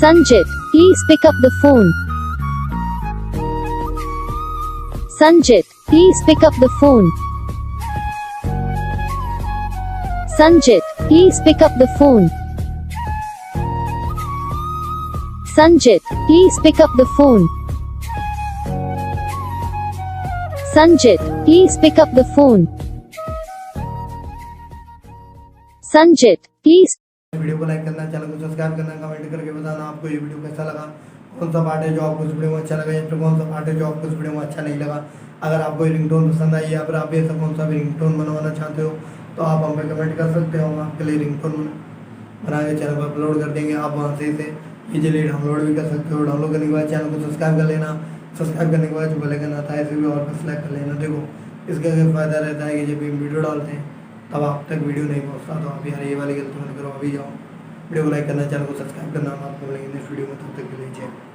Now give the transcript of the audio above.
Sanjit, please pick up the phone. Sanjit, please pick up the phone. Sanjit, please pick up the phone. Sanjit, please pick up the phone. Sanjit, please pick up the phone. Sanjit, please. Video को like करना, channel को subscribe करना, comment करके बताना आपको ये video कैसा लगा, कौन सा पार्ट है जो आपको इस वीडियो में अच्छा लगा या फिर कौन सा पार्ट है जो आपको इस वीडियो में अच्छा नहीं लगा। अगर आपको ये रिंगटोन पसंद आई या फिर आप ऐसा कौन सा भी रिंगटोन बनवाना चाहते हो तो आप हमें कमेंट कर सकते हो। हम आपके लिए रिंगटोन बना के चैनल पर अपलोड कर देंगे। आप वहाँ से इसे ईजिली डाउनलोड भी कर सकते हो। डाउनलोड करने के बाद चैनल को सब्सक्राइब कर लेना। सब्सक्राइब करने के बाद जो बेल आइकन आता है इसे भी और पर सेलेक्ट कर लेना। देखो इसका क्या फ़ायदा रहता है कि जब भी हम वीडियो डालते हैं तब आप तक वीडियो नहीं पहुँचता, तो आप यार ये वाली गलती मत करो, अभी जाओ वीडियो को लाइक करना, चैनल को सब्सक्राइब करना। हम आपको मिलेंगे नेक्स्ट वीडियो में, तब तक के लिए जय।